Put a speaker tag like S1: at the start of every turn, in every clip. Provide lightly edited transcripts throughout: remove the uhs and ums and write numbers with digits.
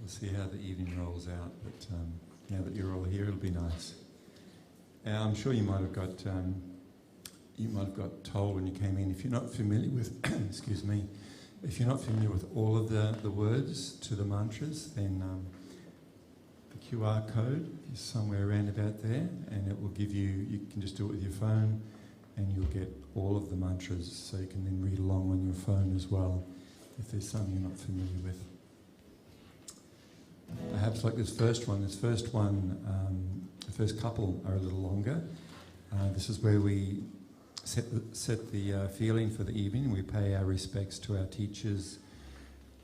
S1: We'll see how the evening rolls out, but now that you're all here, it'll be nice. I'm sure you might have got told when you came in, if you're not familiar with, excuse me, if you're not familiar with all of the words to the mantras, then the QR code is somewhere around about there, and it will give you can just do it with your phone, and you'll get all of the mantras, so you can then read along on your phone as well, if there's some you're not familiar with. Perhaps like this first one, the first couple are a little longer. This is where we set the feeling for the evening. We pay our respects to our teachers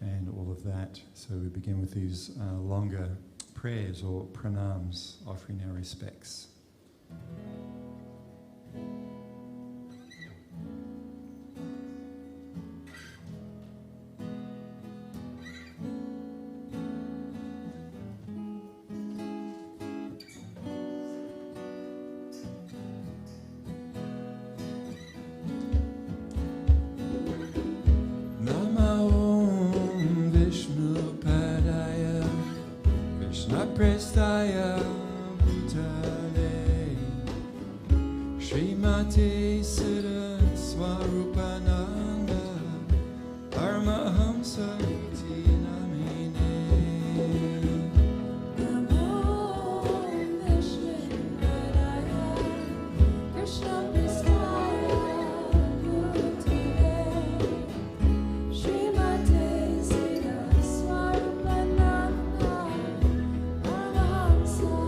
S1: and all of that. So we begin with these longer prayers or pranams, offering our respects.
S2: So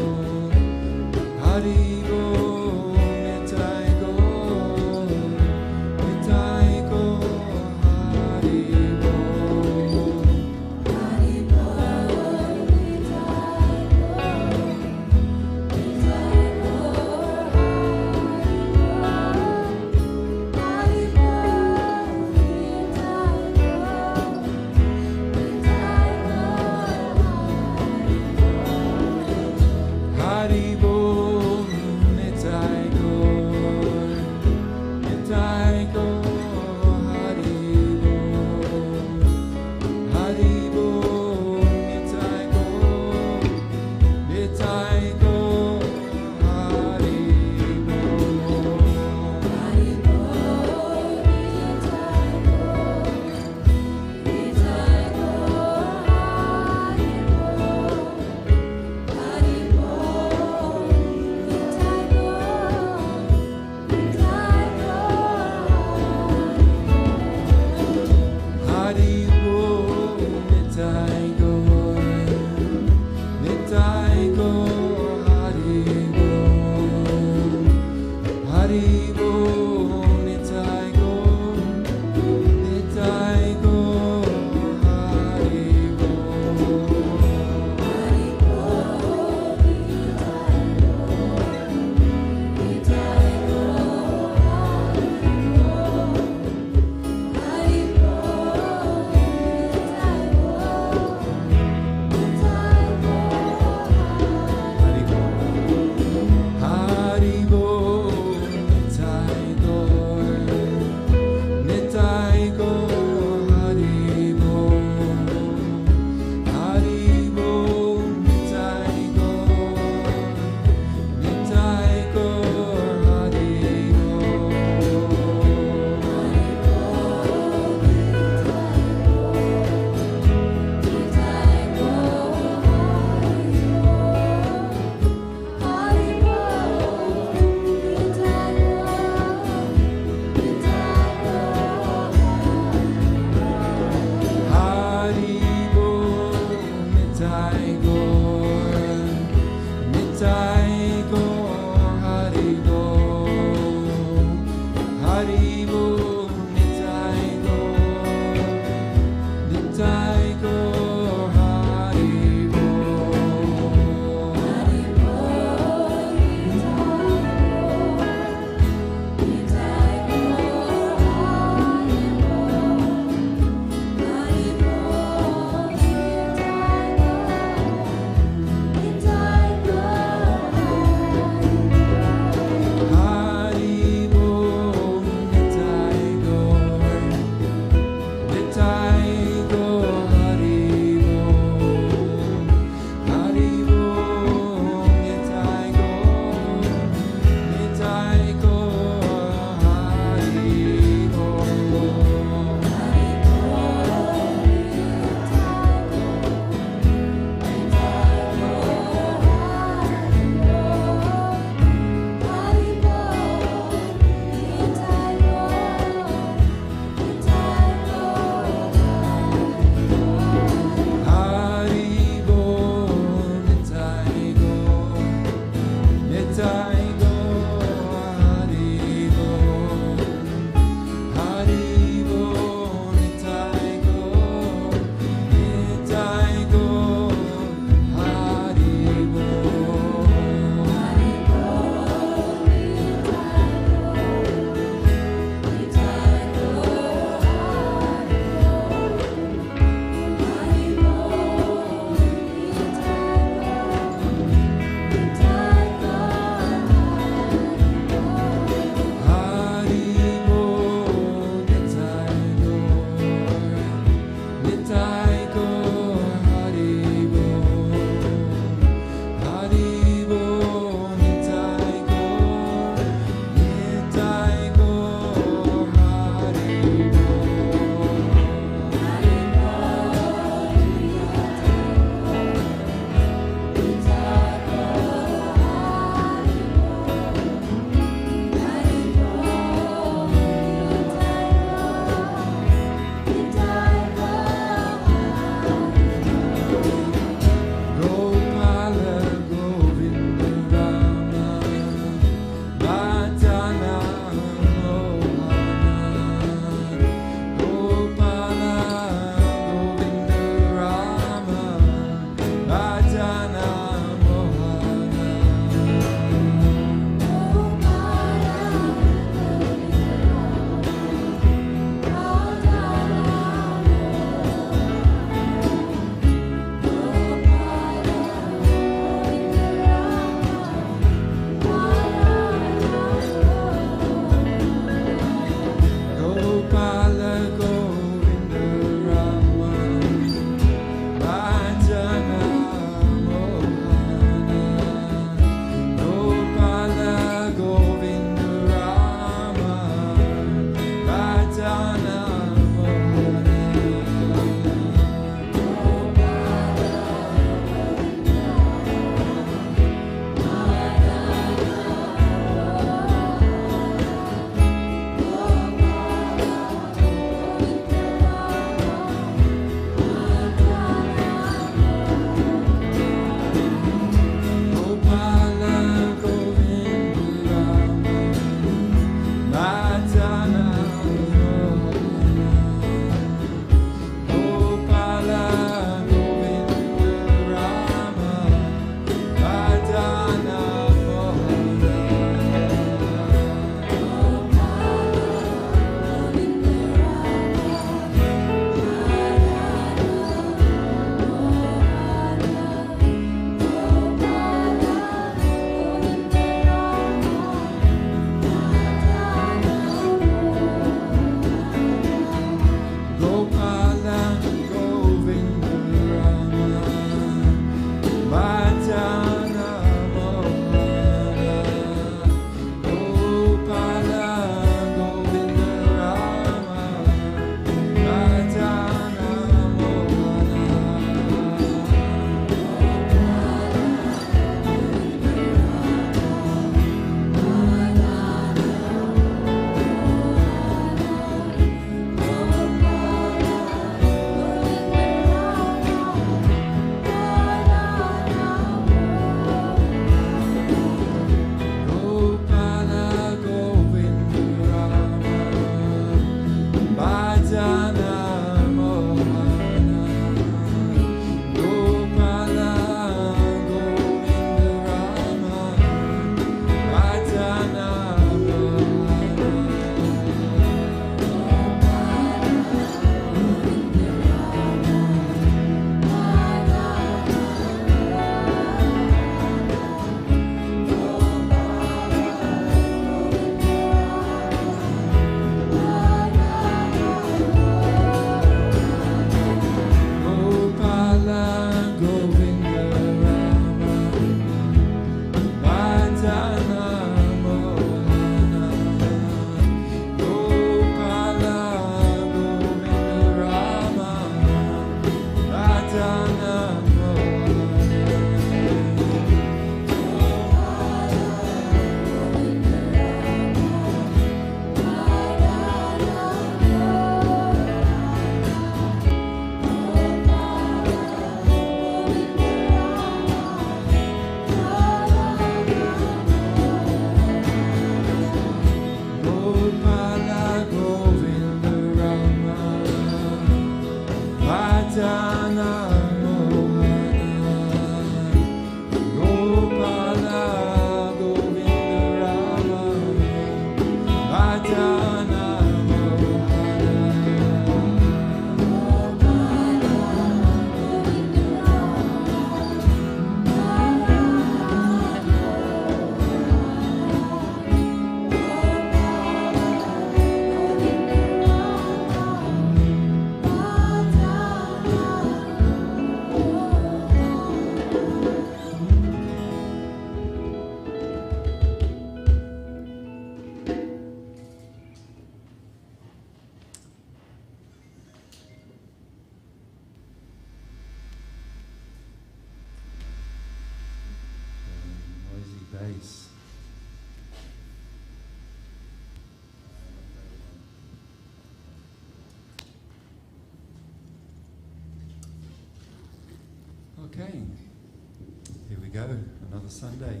S1: another Sunday.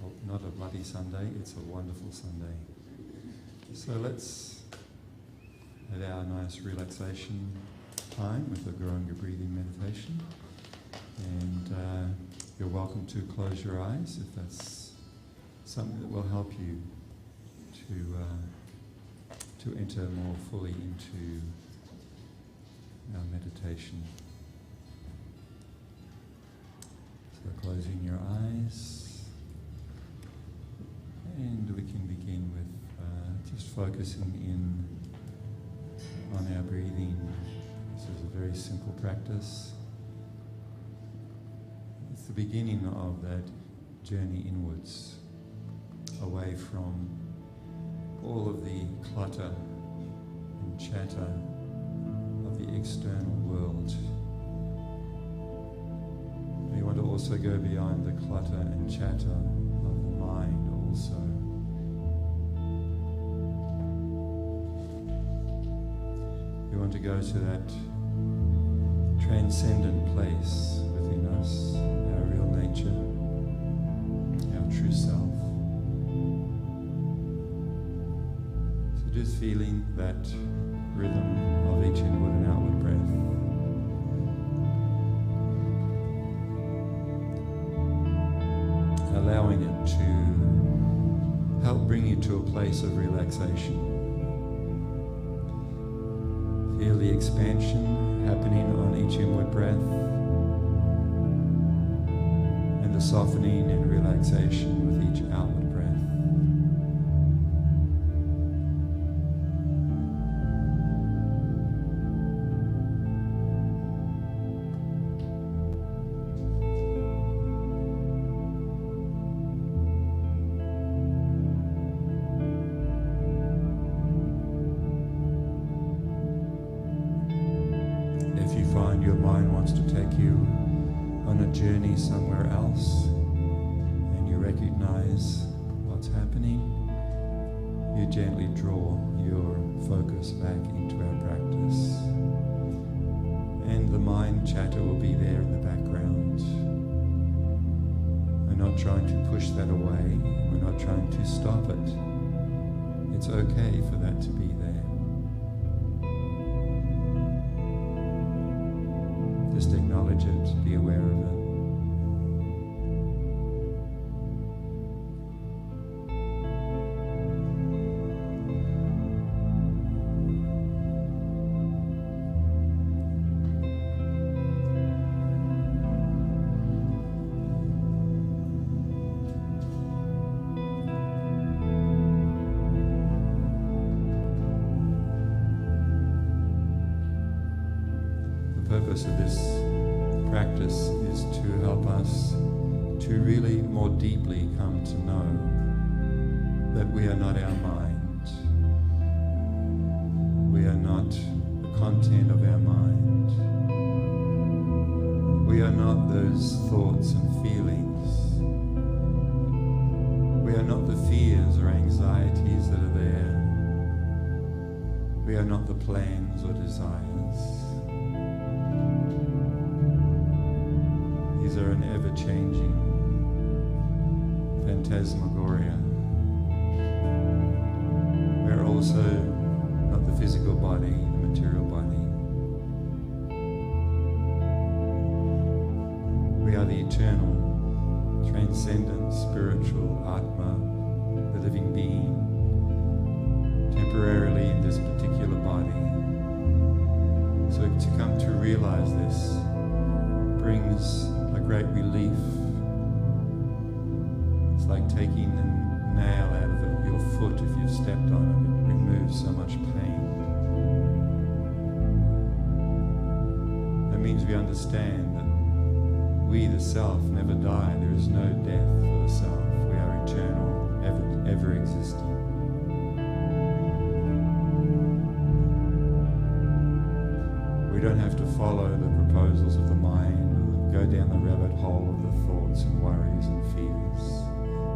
S1: Well, not a bloody Sunday, it's a wonderful Sunday. So let's have our nice relaxation time with the growing your breathing meditation. And you're welcome to close your eyes if that's something that will help you to enter more fully into our meditation. So closing your eyes, and we can begin with just focusing in on our breathing. This is a very simple practice. It's the beginning of that journey inwards, away from all of the clutter and chatter of the external world. We want to also go beyond the clutter and chatter of the mind also. We want to go to that transcendent place within us, our real nature, our true self. So just feeling that rhythm of each inward and outward breath. Allowing it to help bring you to a place of relaxation. Feel the expansion happening on each inward breath and the softening and relaxation with each outward breath. Your mind wants to take you on a journey somewhere else, and you recognize what's happening, you gently draw your focus back into our practice. And the mind chatter will be there in the background. We're not trying to push that away, we're not trying to stop it. It's okay for that to be there. Just acknowledge it, be aware of it. The purpose of this practice is to help us to really more deeply come to know that we are not our mind. We are not the content of our mind. We are not those thoughts and feelings. We are not the fears or anxieties that are there. We are not the plans or desires. These are an ever-changing phantasmagoria. We are also not the physical body, the material body. We are the eternal, transcendent, spiritual Atma, the living being, temporarily in this particular body. So to come to realize this brings a great relief. It's like taking a nail out of your foot if you've stepped on it. It removes so much pain. That means we understand that we, the self, never die. There is no death for the self. We are eternal, ever existing. We don't have to follow the proposals of the mind, go down the rabbit hole of the thoughts and worries and fears.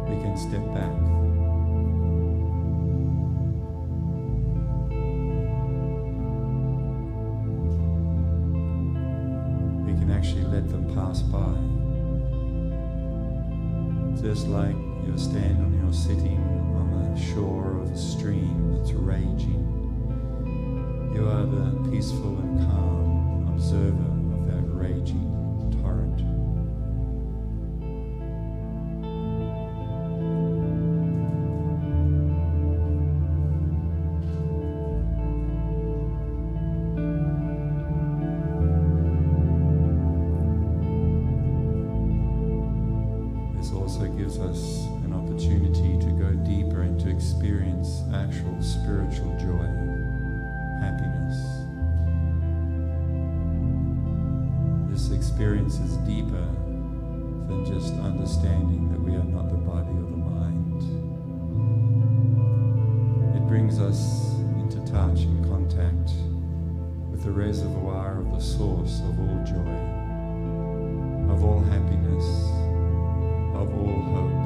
S1: We can step back. We can actually let them pass by. Just like you're standing or sitting on the shore of a stream that's raging, you are the peaceful and calm observer of that raging torrent. This also gives us an opportunity to go deeper and to experience actual spiritual joy, happiness. This experience is deeper than just understanding that we are not the body or the mind. It brings us into touch and contact with the reservoir of the source of all joy, of all happiness, of all hope,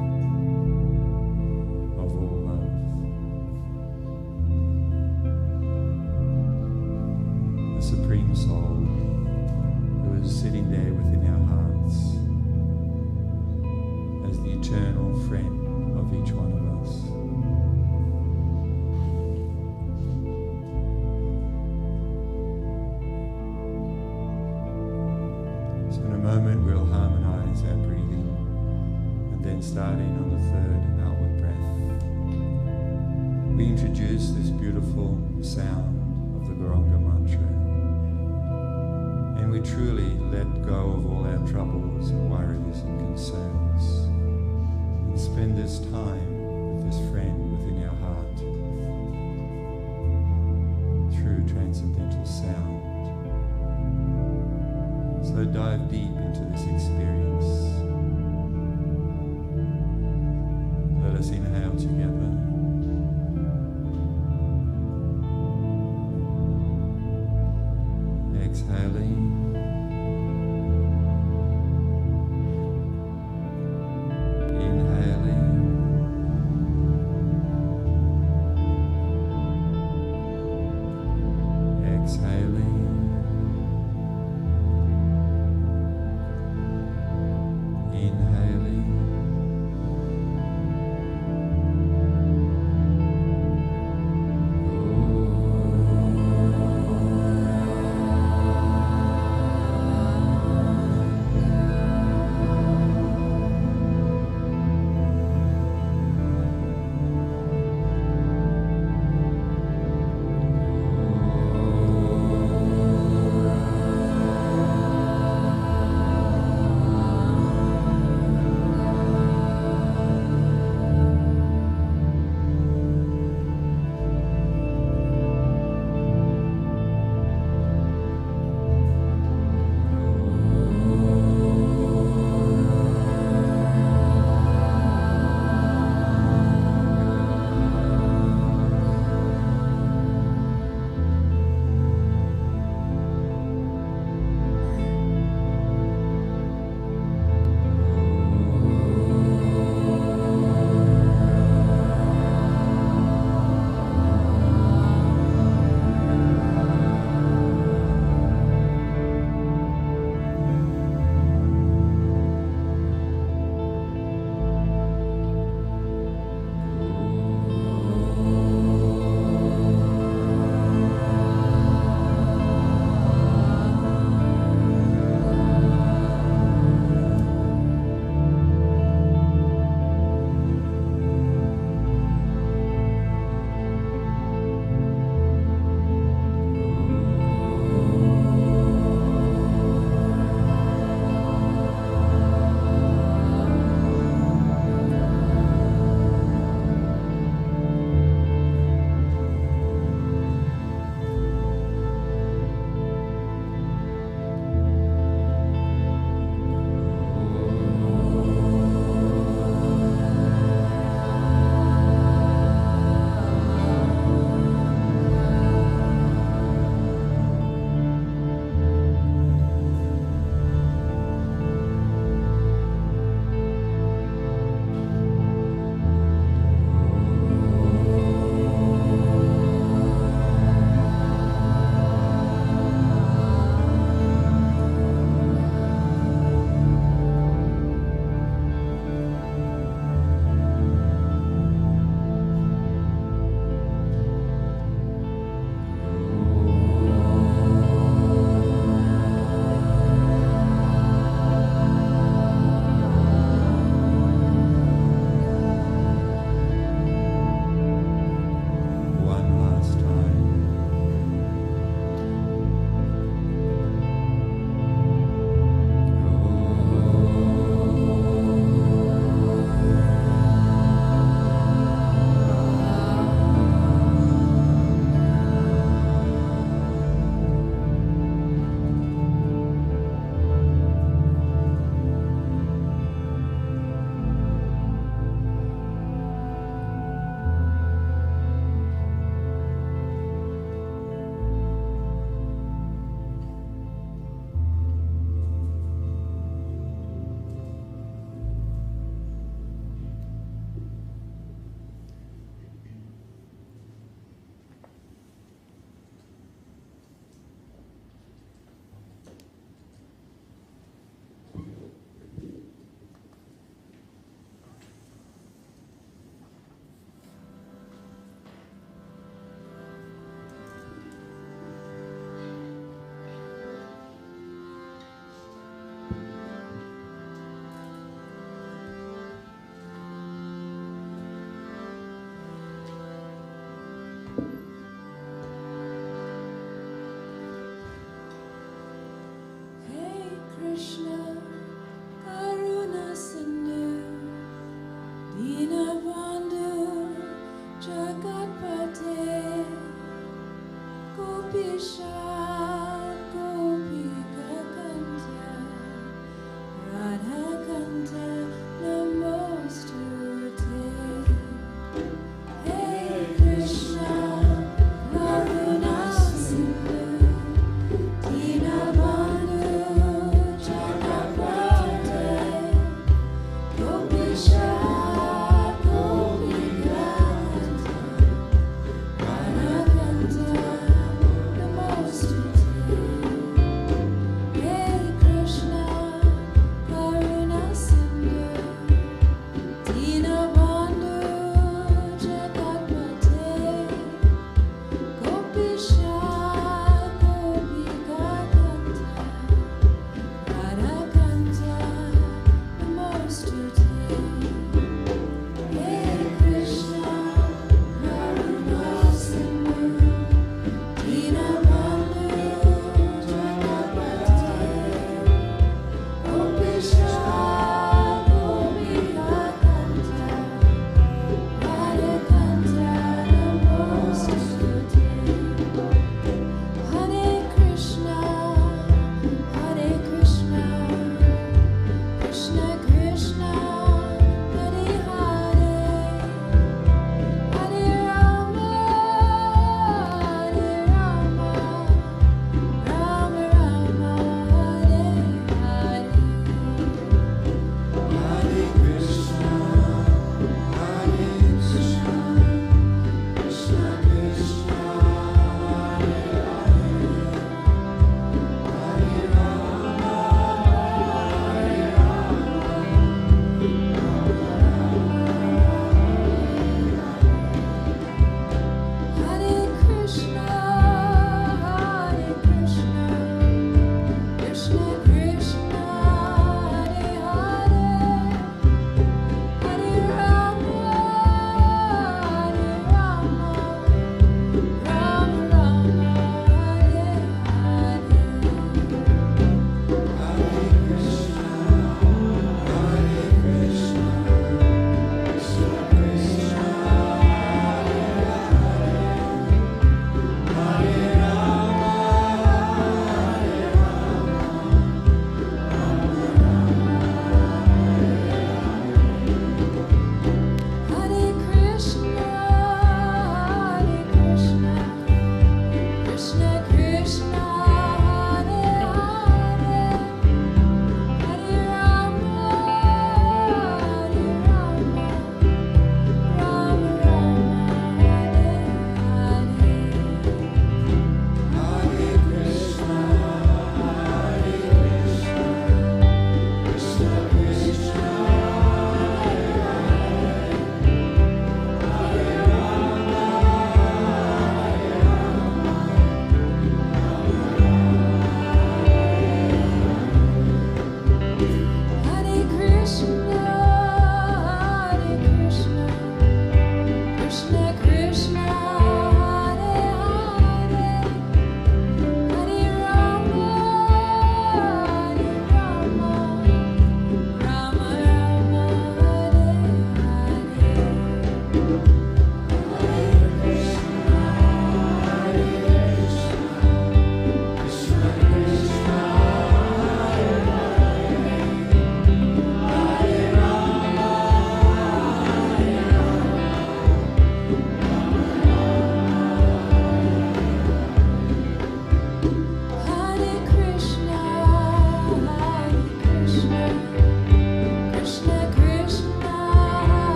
S1: of all love. The Supreme Soul who is sitting there within our hearts as the eternal friend of each one of us. So in a moment we'll harmonize our breathing, and then starting on the third outward breath, we introduce this beautiful sound of the Garanga mantra, and we truly let go of all our troubles and worries and concerns, and spend this time with this friend within our heart through transcendental sound. So dive deep into this experience. Let us inhale together. Exhaling. Inhaling. Exhaling. Inhaling.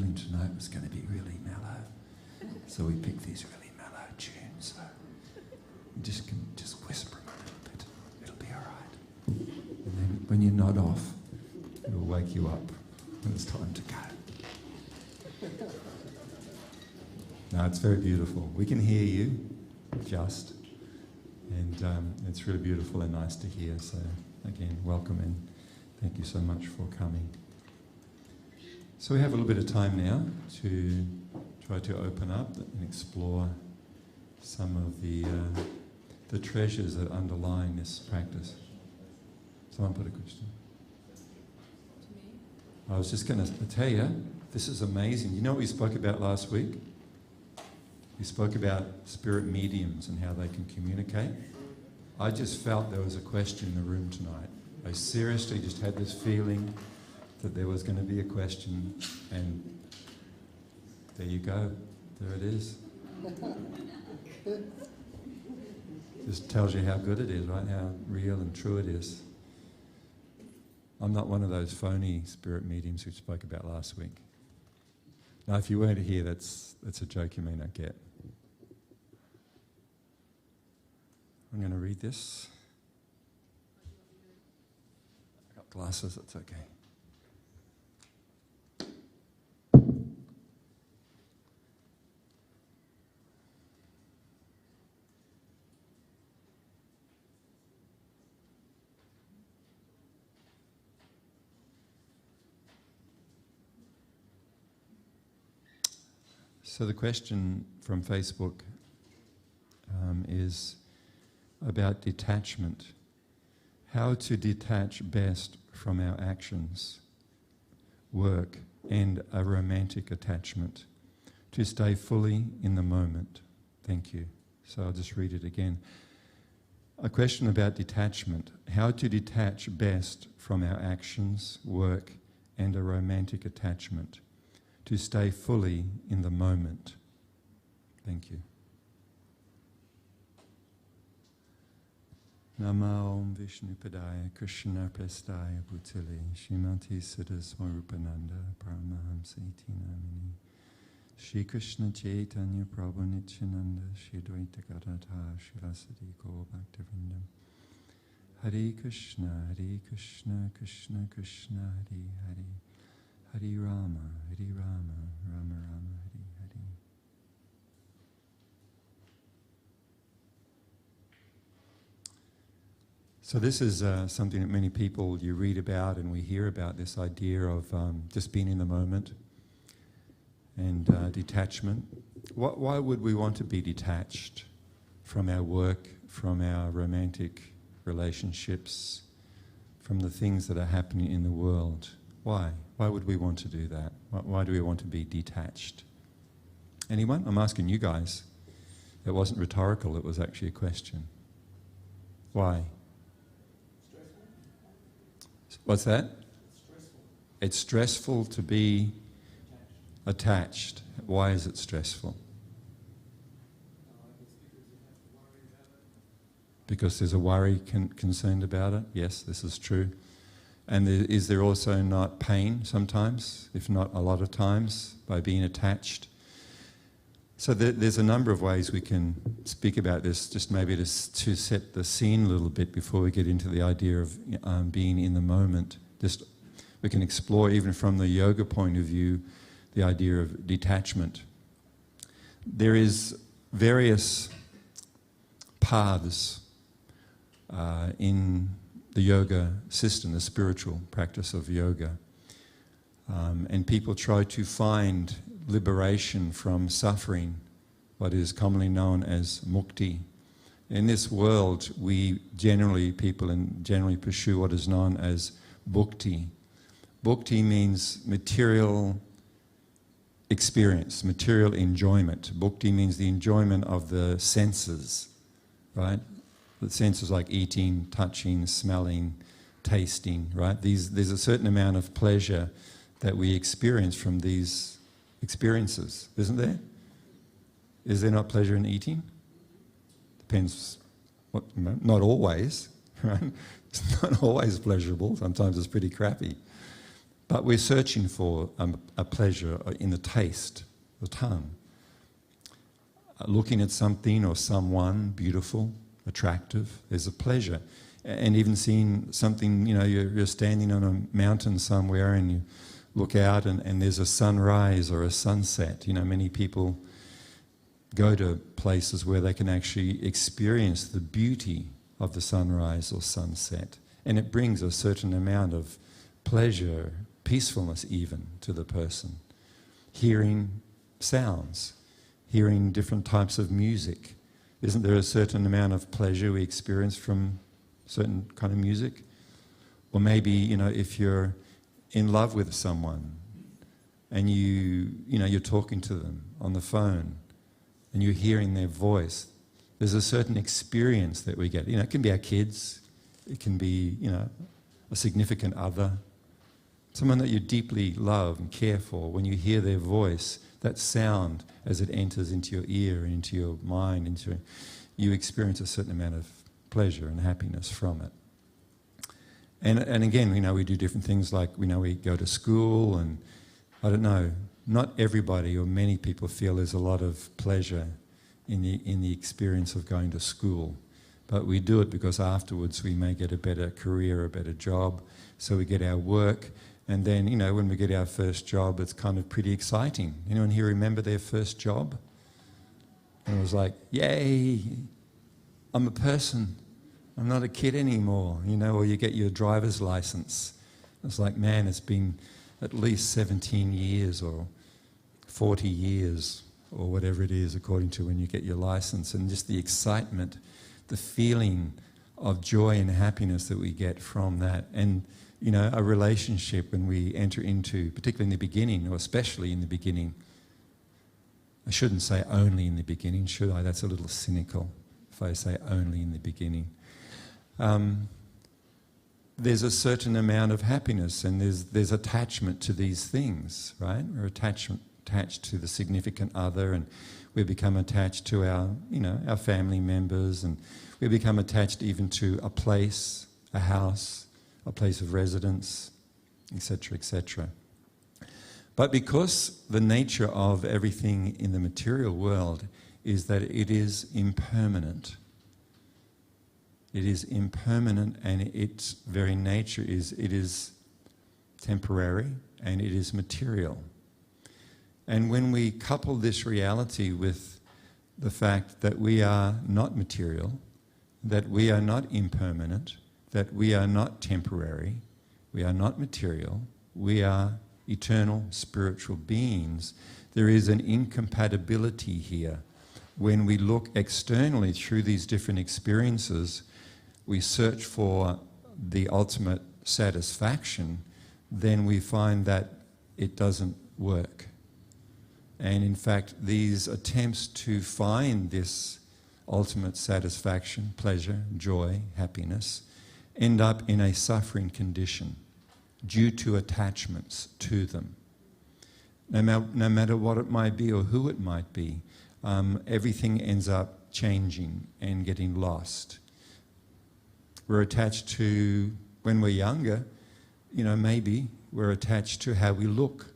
S1: tune tonight was going to be really mellow. So we picked these really mellow tunes. So you can just whisper a little bit. It'll be all right. And then when you nod off, it'll wake you up when it's time to go. No, it's very beautiful. We can hear you, just. And it's really beautiful and nice to hear. So again, welcome and thank you so much for coming. So we have a little bit of time now to try to open up and explore some of the treasures that underlie this practice. Someone put a question.
S2: To me?
S1: I was just going to tell you, this is amazing. You know what we spoke about last week? We spoke about spirit mediums and how they can communicate. I just felt there was a question in the room tonight. I seriously just had this feeling that there was going to be a question, and there you go. There it is. Just tells you how good it is, right? How real and true it is. I'm not one of those phony spirit mediums who spoke about last week. Now, if you weren't here, that's a joke you may not get. I'm going to read this. I've got glasses, that's okay. So the question from Facebook is about detachment. How to detach best from our actions, work, and a romantic attachment to stay fully in the moment. Thank you. So I'll just read it again. A question about detachment. How to detach best from our actions, work, and a romantic attachment to stay fully in the moment. Thank you. Nama Om Vishnu Padaya Krishna Prestaya Bhutale Shrimati Siddha Swarupananda Paramahamsa Iti Namini Shri Krishna Chaitanya Prabhu Nityananda Shri Dvaita Gadadhara Shri Gaur Bhaktivinoda Hare Krishna Krishna Krishna Hare Hare Hare Rama Rama Rama Hare Hare. So this is something that many people you read about and we hear about, this idea of just being in the moment and detachment. Why would we want to be detached from our work, from our romantic relationships, from the things that are happening in the world? Why? Why would we want to do that? Why do we want to be detached? Anyone? I'm asking you guys. It wasn't rhetorical, it was actually a question. Why? What's that? It's stressful to be attached. Why is it stressful? Because there's a worry concerned about it. Yes, this is true. And is there also not pain sometimes, if not a lot of times, by being attached? So there's a number of ways we can speak about this, just maybe to set the scene a little bit before we get into the idea of being in the moment. Just we can explore, even from the yoga point of view, the idea of detachment. There is various paths in the yoga system, the spiritual practice of yoga. And people try to find liberation from suffering, what is commonly known as mukti. In this world, people generally pursue what is known as bhukti. Bhukti means material experience, material enjoyment. Bhukti means the enjoyment of the senses, right? The senses like eating, touching, smelling, tasting, right? There's a certain amount of pleasure that we experience from these experiences, isn't there? Is there not pleasure in eating? Depends. Not always, right? It's not always pleasurable. Sometimes it's pretty crappy. But we're searching for a pleasure in the taste, the tongue. Looking at something or someone beautiful, attractive, there's a pleasure. And even seeing something, you know, you're standing on a mountain somewhere and you look out and there's a sunrise or a sunset. You know, many people go to places where they can actually experience the beauty of the sunrise or sunset. And it brings a certain amount of pleasure, peacefulness even, to the person. Hearing sounds, hearing different types of music. Isn't there a certain amount of pleasure we experience from certain kind of music? Or maybe, you know, if you're in love with someone and you're talking to them on the phone and you're hearing their voice, there's a certain experience that we get. You know, it can be our kids, it can be, you know, a significant other, someone that you deeply love and care for. When you hear their voice, that sound as it enters into your ear and into your mind, you experience a certain amount of pleasure and happiness from it. And again, you know, we do different things like, you know, we go to school and, I don't know, not everybody or many people feel there's a lot of pleasure in the experience of going to school. But we do it because afterwards we may get a better career, a better job, so we get our work. And then, you know, when we get our first job, it's kind of pretty exciting. Anyone here remember their first job? And it was like, yay, I'm a person. I'm not a kid anymore, you know, or you get your driver's license. It's like, man, it's been at least 17 years or 40 years or whatever it is according to when you get your license, and just the excitement, the feeling of joy and happiness that we get from that. And, you know, a relationship when we enter into, particularly in the beginning, or especially in the beginning, I shouldn't say only in the beginning, should I? That's a little cynical if I say only in the beginning. There's a certain amount of happiness, and there's attachment to these things, right? We're attached to the significant other, and we become attached to our, you know, our family members, and we become attached even to a place, a house, a place of residence, etc., etc. But because the nature of everything in the material world is that it is impermanent. It is impermanent, and its very nature is it is temporary and it is material. And when we couple this reality with the fact that we are not material, that we are not impermanent, that we are not temporary, we are not material, we are eternal spiritual beings, there is an incompatibility here. When we look externally through these different experiences, we search for the ultimate satisfaction, then we find that it doesn't work. And in fact, these attempts to find this ultimate satisfaction, pleasure, joy, happiness, end up in a suffering condition due to attachments to them. No matter what it might be or who it might be, everything ends up changing and getting lost. We're attached to, when we're younger, you know, maybe we're attached to how we look.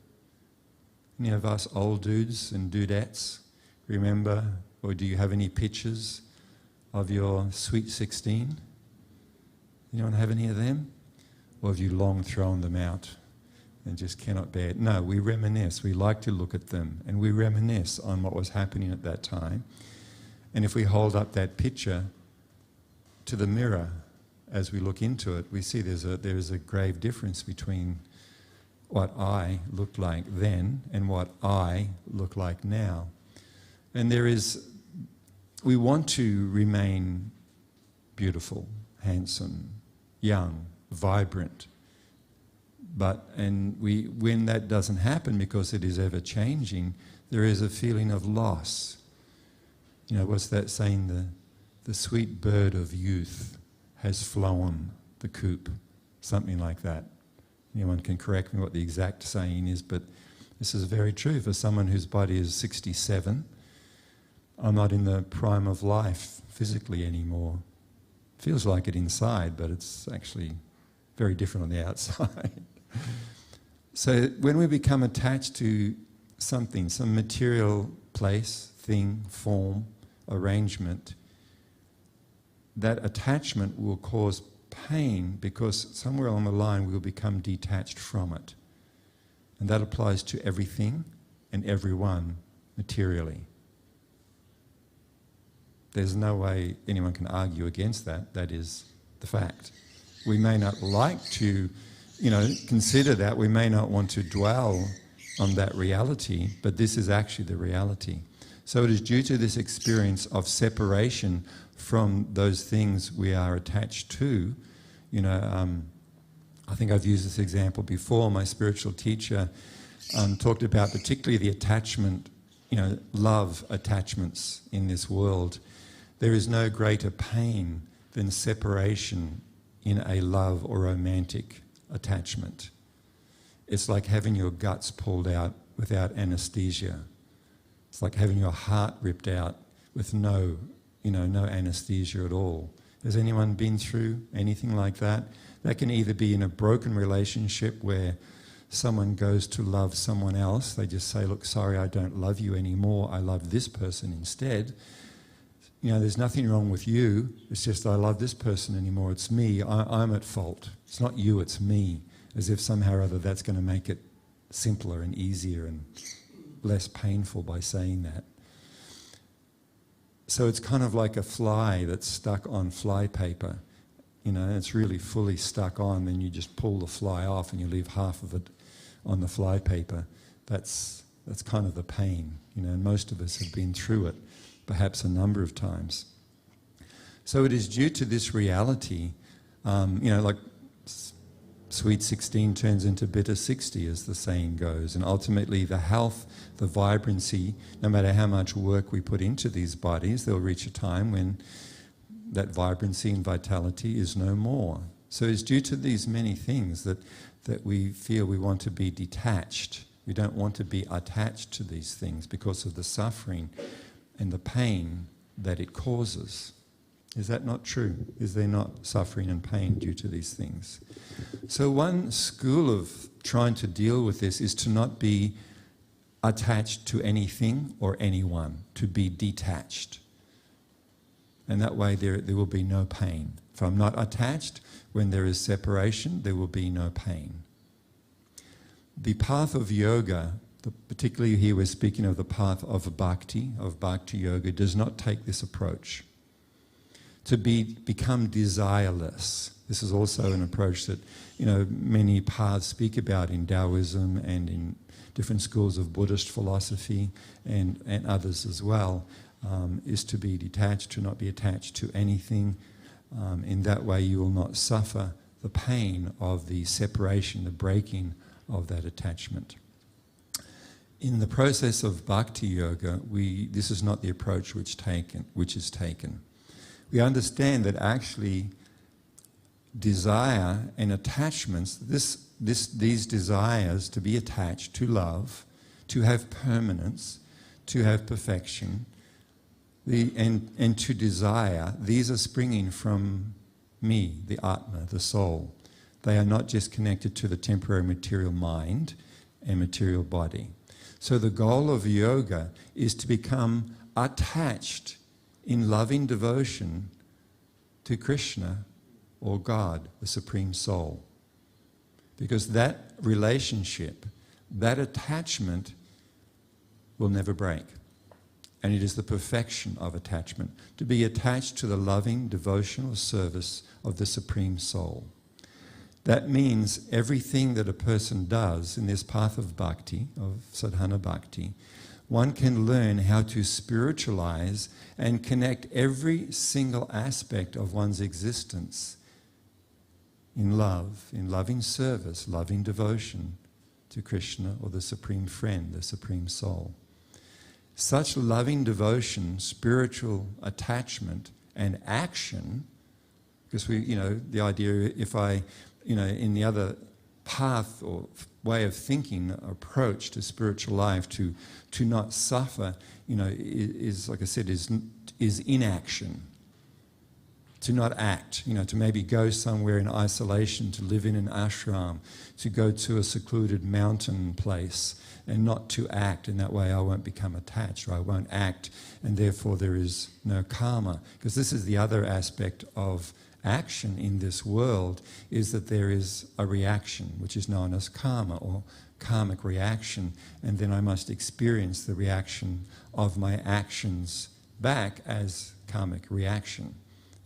S1: Any of us old dudes and dudettes remember, or do you have any pictures of your sweet 16? Anyone have any of them? Or have you long thrown them out and just cannot bear it? No, we reminisce. We like to look at them, and we reminisce on what was happening at that time. And if we hold up that picture to the mirror as we look into it, we see there is a grave difference between what I looked like then and what I look like now. And we want to remain beautiful, handsome, young, vibrant. When that doesn't happen, because it is ever changing, there is a feeling of loss. You know, what's that saying? The sweet bird of youth has flown the coop, something like that. Anyone can correct me what the exact saying is, but this is very true for someone whose body is 67. I'm not in the prime of life physically anymore. Feels like it inside, but it's actually very different on the outside. So when we become attached to something, some material place, thing, form, arrangement, that attachment will cause pain because somewhere along the line we'll become detached from it. And that applies to everything and everyone materially. There's no way anyone can argue against that. That is the fact. We may not like to, consider that. We may not want to dwell on that reality, but this is actually the reality. So it is due to this experience of separation from those things we are attached to. I think I've used this example before. My spiritual teacher talked about particularly the attachment, love attachments in this world. There is no greater pain than separation in a love or romantic attachment. It's like having your guts pulled out without anesthesia. It's like having your heart ripped out with no anesthesia at all. Has anyone been through anything like that? That can either be in a broken relationship where someone goes to love someone else. They just say, look, sorry, I don't love you anymore. I love this person instead. There's nothing wrong with you. It's just I love this person anymore. It's me. I'm at fault. It's not you, it's me. As if somehow or other that's going to make it simpler and easier and less painful by saying that. So it's kind of like a fly that's stuck on fly paper. It's really fully stuck on, then you just pull the fly off and you leave half of it on the fly paper. That's kind of the pain, and most of us have been through it, perhaps a number of times. So it is due to this reality, like sweet 16 turns into bitter 60, as the saying goes, and ultimately the health, the vibrancy, no matter how much work we put into these bodies, there'll reach a time when that vibrancy and vitality is no more. So it's due to these many things that we feel we want to be detached. We don't want to be attached to these things because of the suffering and the pain that it causes. Is that not true? Is there not suffering and pain due to these things? So one school of trying to deal with this is to not be attached to anything or anyone, to be detached. And that way there will be no pain. If I'm not attached, when there is separation, there will be no pain. The path of yoga, particularly here we're speaking of the path of bhakti yoga, does not take this approach. To become desireless. This is also an approach that many paths speak about in Taoism and in different schools of Buddhist philosophy and others as well, is to be detached, to not be attached to anything. In that way you will not suffer the pain of the separation, the breaking of that attachment. In the process of bhakti yoga, this is not the approach which is taken. We understand that actually desire and attachments, these desires to be attached, to love, to have permanence, to have perfection, and to desire, these are springing from me, the Atma, the soul. They are not just connected to the temporary material mind and material body. So the goal of yoga is to become attached in loving devotion to Krishna or God, the Supreme Soul. Because that relationship, that attachment will never break. And it is the perfection of attachment, to be attached to the loving devotional service of the Supreme Soul. That means everything that a person does in this path of bhakti, of sadhana bhakti, one can learn how to spiritualize and connect every single aspect of one's existence in love, in loving service, loving devotion to Krishna or the Supreme Friend, the Supreme Soul. Such loving devotion, spiritual attachment and action, because the idea, if I, in the other path or way of thinking, approach to spiritual life, to not suffer, is like I said, is inaction. to not act, to maybe go somewhere in isolation, to live in an ashram, to go to a secluded mountain place and not to act. In that way I won't become attached, or I won't act, and therefore there is no karma. Because this is the other aspect of action in this world, is that there is a reaction, which is known as karma, or karmic reaction, and then I must experience the reaction of my actions back as karmic reaction.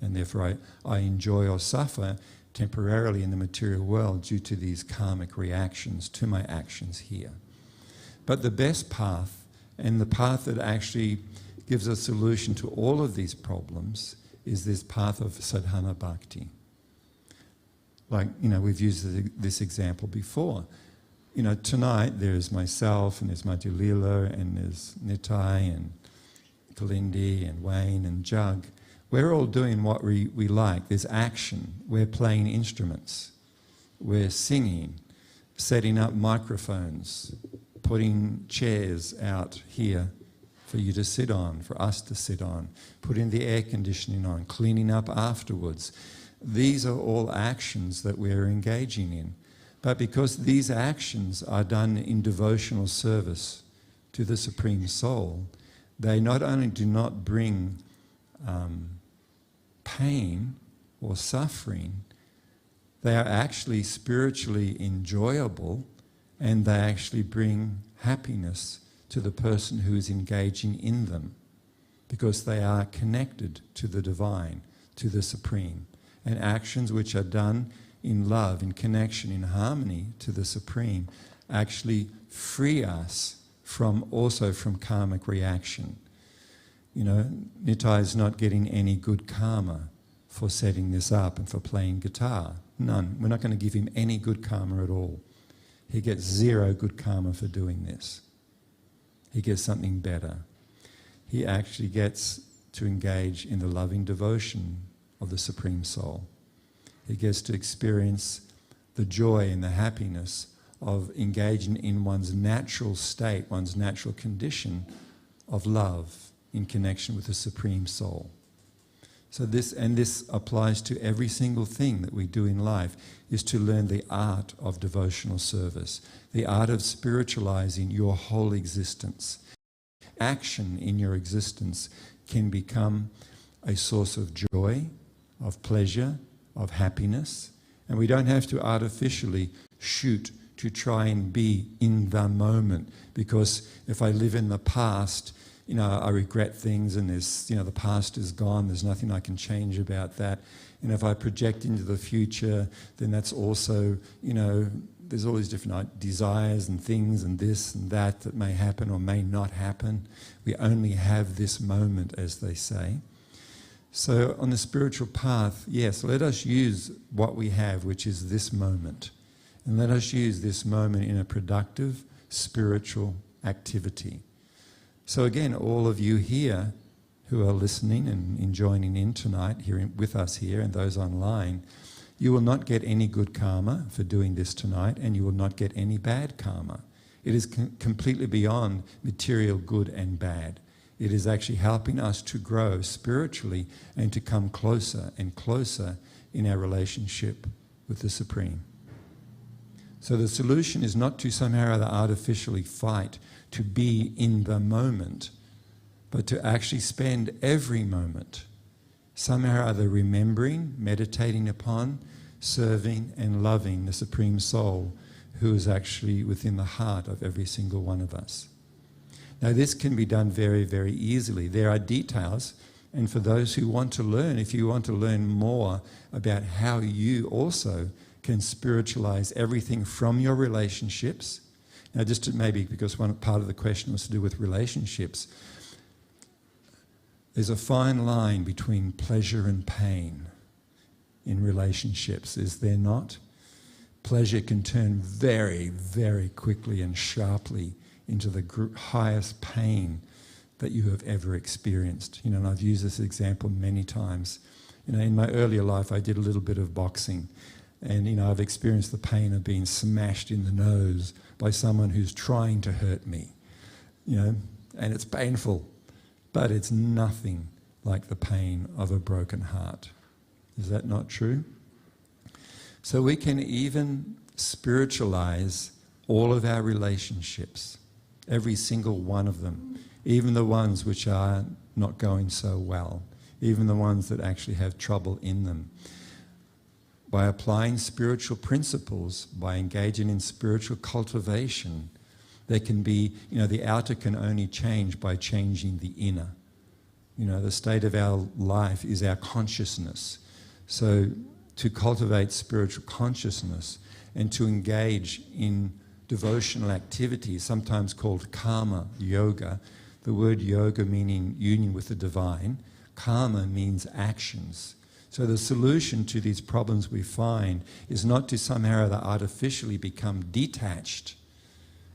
S1: And therefore I enjoy or suffer temporarily in the material world due to these karmic reactions to my actions here. But the best path, and the path that actually gives a solution to all of these problems, is this path of sadhana bhakti. Like, we've used this example before. Tonight there's myself, and there's Madhulila, and there's Nitai, and Kalindi, and Wayne, and Jug. We're all doing what we like. There's action. We're playing instruments. We're singing, setting up microphones, putting chairs out here for you to sit on, for us to sit on, putting the air conditioning on, cleaning up afterwards. These are all actions that we're engaging in. But because these actions are done in devotional service to the Supreme Soul, they not only do not bring pain or suffering, they are actually spiritually enjoyable, and they actually bring happiness to the person who is engaging in them, because they are connected to the divine, to the Supreme. And actions which are done in love, in connection, in harmony to the Supreme, actually free us also from karmic reaction. Nitai is not getting any good karma for setting this up and for playing guitar. None. We're not going to give him any good karma at all. He gets zero good karma for doing this. He gets something better. He actually gets to engage in the loving devotion of the Supreme Soul. He gets to experience the joy and the happiness of engaging in one's natural state, one's natural condition of love in connection with the Supreme Soul. So this applies to every single thing that we do in life, is to learn the art of devotional service, the art of spiritualizing your whole existence. Action in your existence can become a source of joy, of pleasure, of happiness, and we don't have to artificially shoot to try and be in the moment, because if I live in the past, I regret things, and the past is gone, there's nothing I can change about that. And if I project into the future, then that's also, there's all these different desires and things and this and that may happen or may not happen. We only have this moment, as they say. So on the spiritual path, yes, let us use what we have, which is this moment. And let us use this moment in a productive spiritual activity. So again, all of you here who are listening and joining in tonight here with us here, and those online, you will not get any good karma for doing this tonight, and you will not get any bad karma. It is completely beyond material good and bad. It is actually helping us to grow spiritually and to come closer and closer in our relationship with the Supreme. So the solution is not to somehow or other artificially fight to be in the moment, but to actually spend every moment somehow or other remembering, meditating upon, serving and loving the Supreme Soul, who is actually within the heart of every single one of us. Now this can be done very, very easily. There are details, and for those who want to learn, if you want to learn more about how you also can spiritualize everything from your relationships. Now just to maybe, because one part of the question was to do with relationships, there's a fine line between pleasure and pain in relationships, is there not? Pleasure can turn very, very quickly and sharply into the highest pain that you have ever experienced. And I've used this example many times. In my earlier life I did a little bit of boxing, and I've experienced the pain of being smashed in the nose by someone who's trying to hurt me, and it's painful, but it's nothing like the pain of a broken heart. Is that not true? So we can even spiritualize all of our relationships, every single one of them, even the ones which are not going so well, even the ones that actually have trouble in them. By applying spiritual principles, by engaging in spiritual cultivation, there can be, the outer can only change by changing the inner. The state of our life is our consciousness. So to cultivate spiritual consciousness and to engage in devotional activities, sometimes called karma yoga, the word yoga meaning union with the divine, karma means actions. So the solution to these problems we find is not to somehow or other artificially become detached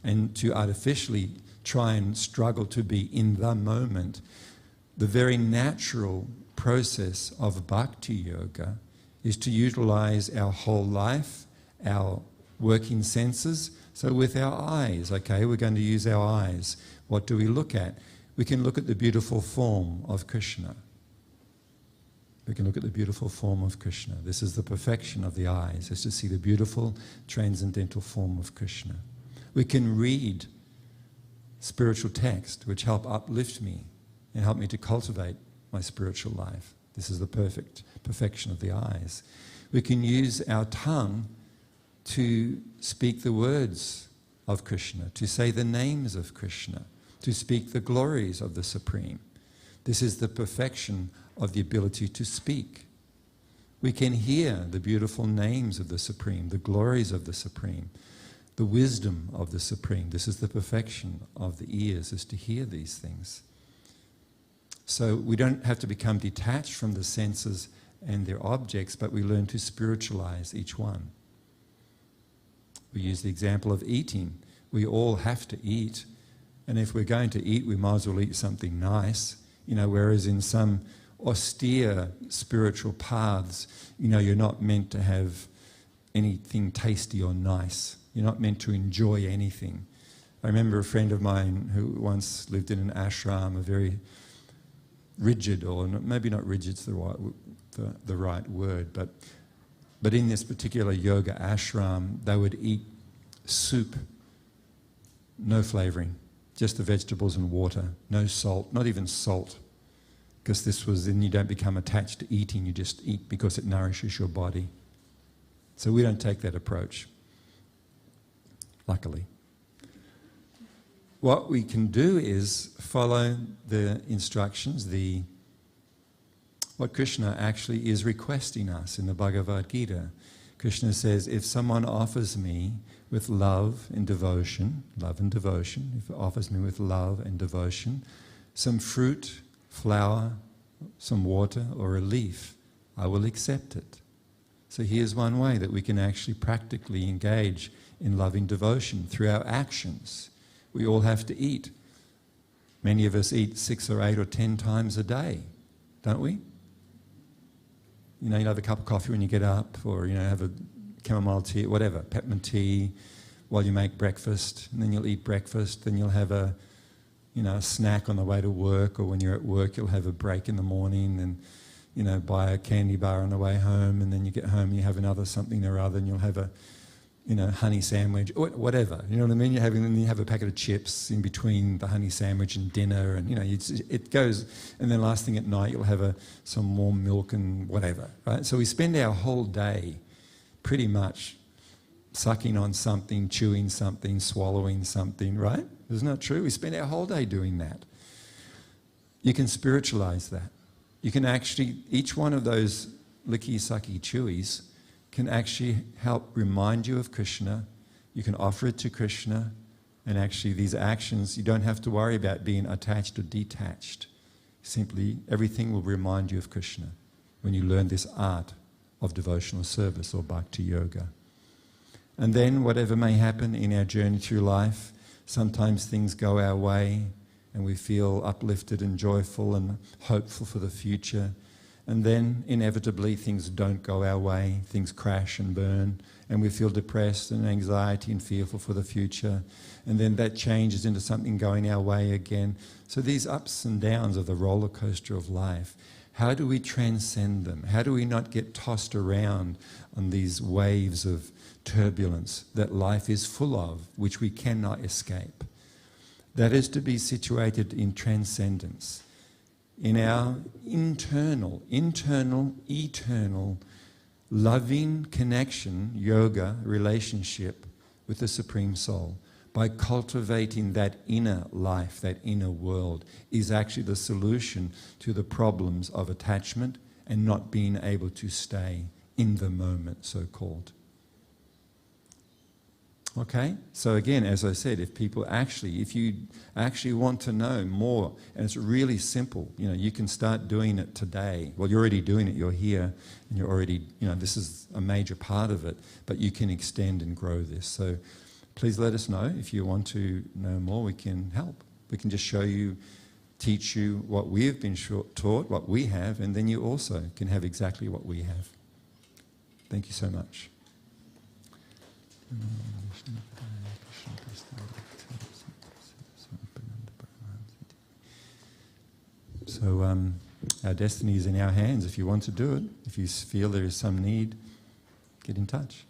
S1: and to artificially try and struggle to be in the moment. The very natural process of bhakti yoga is to utilize our whole life, our working senses. So with our eyes, okay, we're going to use our eyes. What do we look at? We can look at the beautiful form of Krishna. We can look at the beautiful form of Krishna. This is the perfection of the eyes, is to see the beautiful transcendental form of Krishna. We can read spiritual text which help uplift me and help me to cultivate my spiritual life. This is the perfection of the eyes. We can use our tongue to speak the words of Krishna, to say the names of Krishna, to speak the glories of the Supreme. This is the perfection of the ability to speak. We can hear the beautiful names of the Supreme, the glories of the Supreme, the wisdom of the Supreme. This is the perfection of the ears, is to hear these things. So we don't have to become detached from the senses and their objects, but we learn to spiritualize each one. We use the example of eating. We all have to eat, and if we're going to eat, we might as well eat something nice, whereas in some austere spiritual paths, you're not meant to have anything tasty or nice. You're not meant to enjoy anything. I remember a friend of mine who once lived in an ashram, a very rigid, or maybe not rigid's the right word, but in this particular yoga ashram, they would eat soup, no flavouring, just the vegetables and water, no salt, not even salt, because then you don't become attached to eating, you just eat because it nourishes your body. So we don't take that approach, luckily. What we can do is follow the instructions, what Krishna actually is requesting us in the Bhagavad Gita. Krishna says, if someone offers me with love and devotion, if it offers me with love and devotion, some fruit, flower, some water, or a leaf, I will accept it. So here's one way that we can actually practically engage in loving devotion through our actions. We all have to eat. Many of us eat 6 or 8 or 10 times a day, don't we? You have a cup of coffee when you get up, or have a chamomile tea, whatever, peppermint tea, while you make breakfast, and then you'll eat breakfast, then you'll have a snack on the way to work, or when you're at work you'll have a break in the morning and buy a candy bar on the way home, and then you get home and you have another something or other, and you'll have a honey sandwich, or whatever, you know what I mean? You have a packet of chips in between the honey sandwich and dinner, and it goes, and then last thing at night you'll have some warm milk and whatever, right? So we spend our whole day pretty much sucking on something, chewing something, swallowing something, right? Isn't that true? We spend our whole day doing that. You can spiritualize that. You can actually, each one of those licky, sucky, chewies can actually help remind you of Krishna. You can offer it to Krishna, and actually these actions, you don't have to worry about being attached or detached. Simply, everything will remind you of Krishna when you learn this art of devotional service or bhakti yoga. And then whatever may happen in our journey through life, sometimes things go our way and we feel uplifted and joyful and hopeful for the future. And then inevitably things don't go our way, things crash and burn, and we feel depressed and anxiety and fearful for the future. And then that changes into something going our way again. So these ups and downs of the roller coaster of life, how do we transcend them? How do we not get tossed around on these waves of turbulence that life is full of, which we cannot escape? That is to be situated in transcendence, in our internal, eternal, loving connection, yoga, relationship with the Supreme Soul. By cultivating that inner life, that inner world, is actually the solution to the problems of attachment and not being able to stay in the moment, so-called. Okay? So again, as I said, if you actually want to know more, and it's really simple, you can start doing it today. Well, you're already doing it, you're here, and you're already, this is a major part of it, but you can extend and grow this. So please let us know if you want to know more. We can help. We can just show you, teach you what we have been taught, what we have, and then you also can have exactly what we have. Thank you so much. So our destiny is in our hands. If you want to do it, if you feel there is some need, get in touch.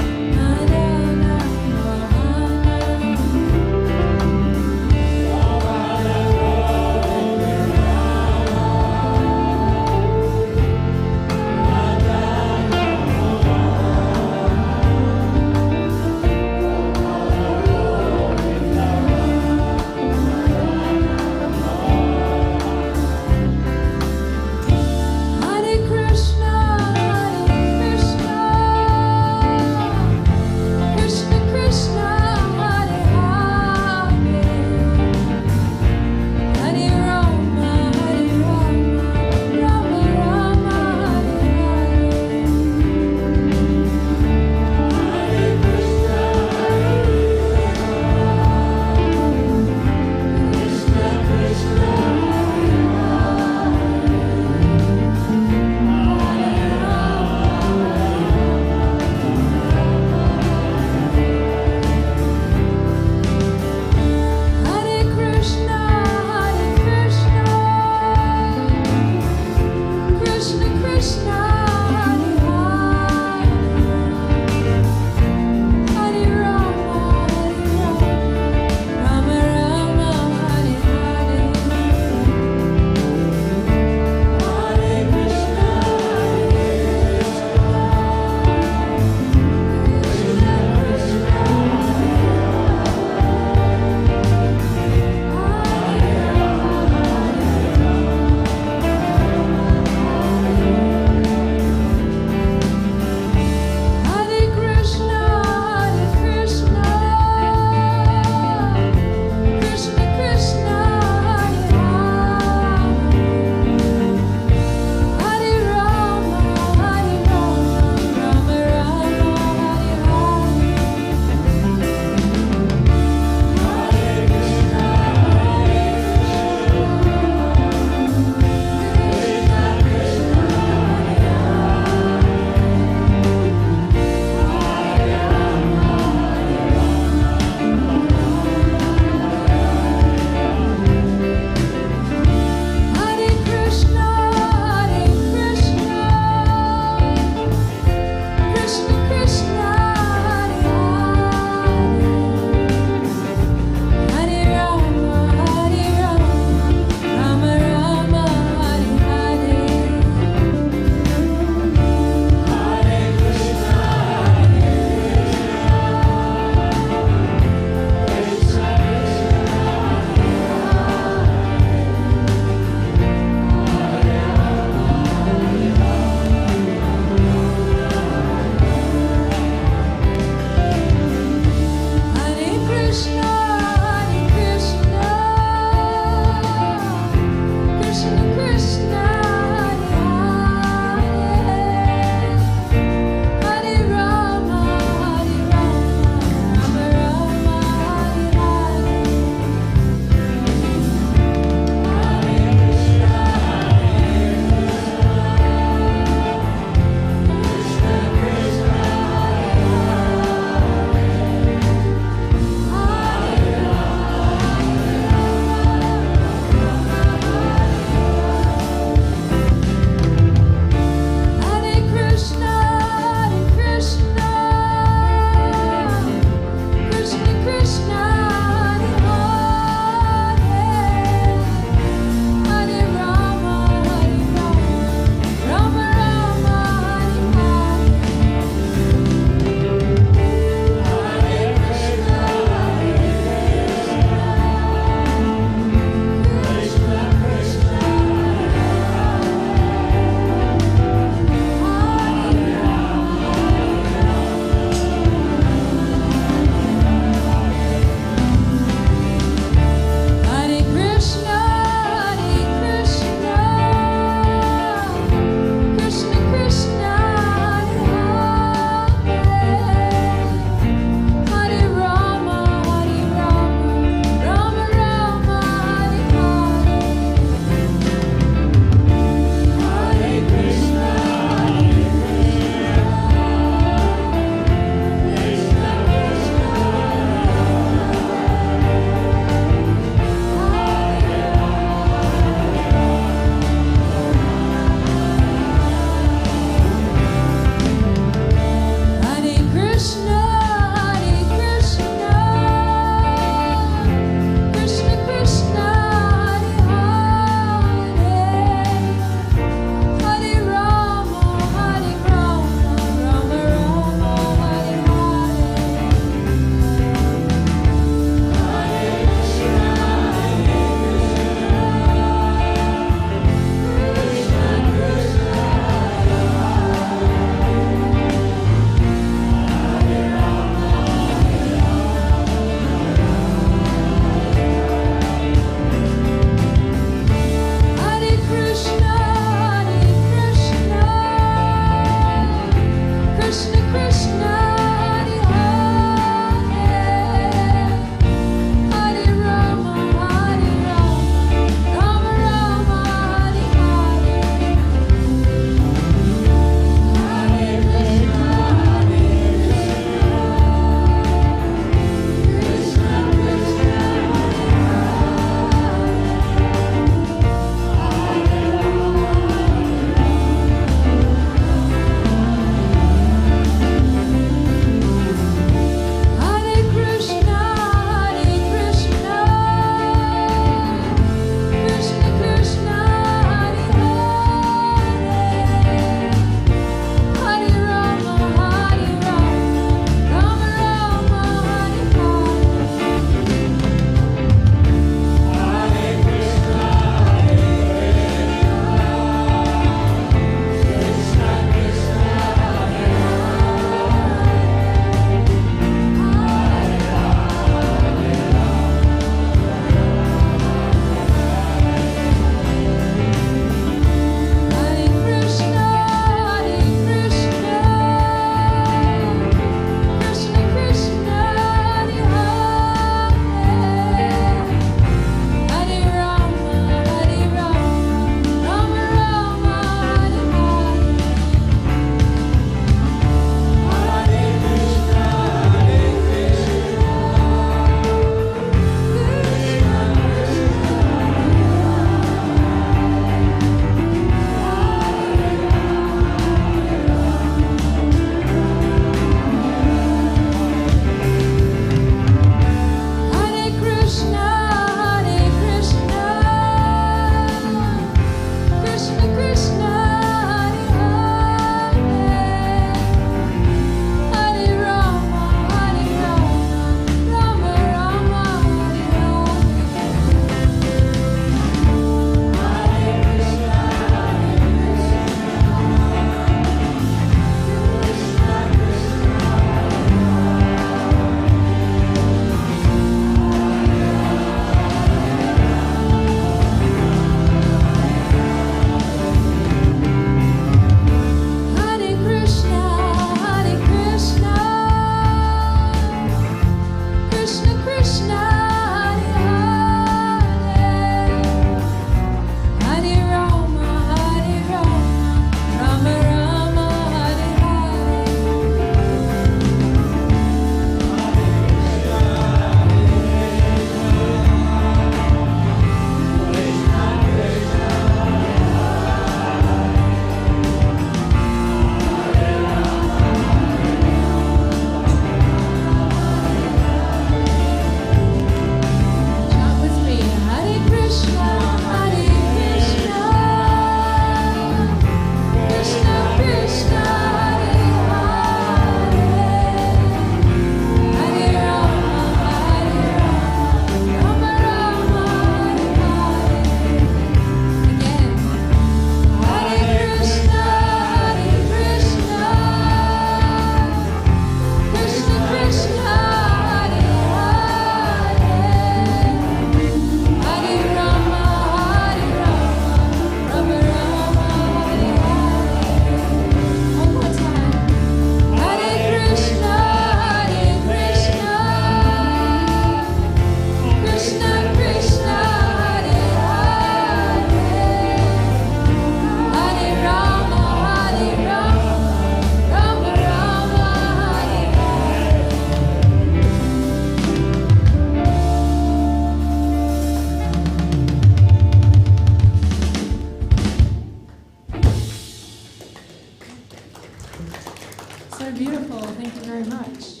S2: So beautiful. Thank you very much.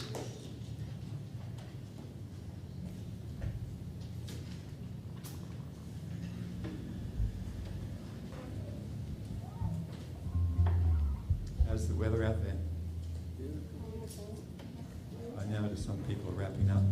S1: How's the weather out there? I notice some people are wrapping up.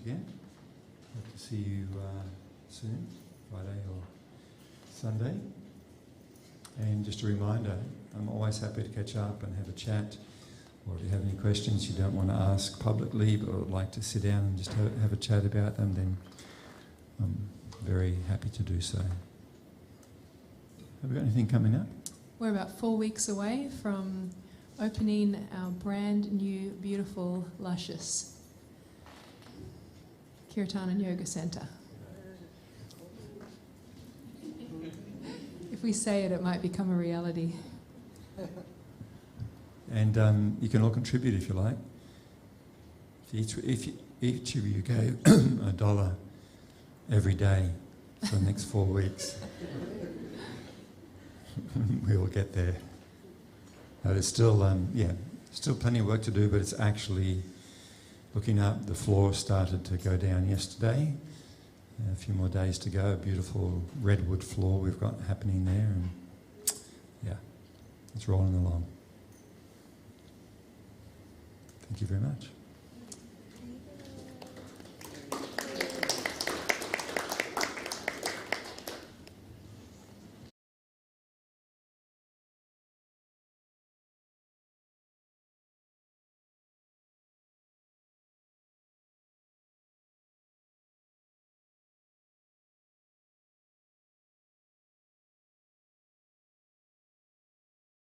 S1: Again. Hope to see you soon, Friday or Sunday. And just a reminder, I'm always happy to catch up and have a chat, or if you have any questions you don't want to ask publicly but would like to sit down and just have a chat about them, then I'm very happy to do so. Have we got anything coming up?
S2: We're about 4 weeks away from opening our brand new, beautiful, luscious Kirtan and Yoga Centre. If we say it, it might become a reality.
S1: And you can all contribute if you like. If each of you gave $1 every day for the next 4 weeks, we will get there. There's still, still plenty of work to do, but it's actually looking up. The floor started to go down yesterday. A few more days to go. A beautiful redwood floor we've got happening there, and yeah, it's rolling along. Thank you very much.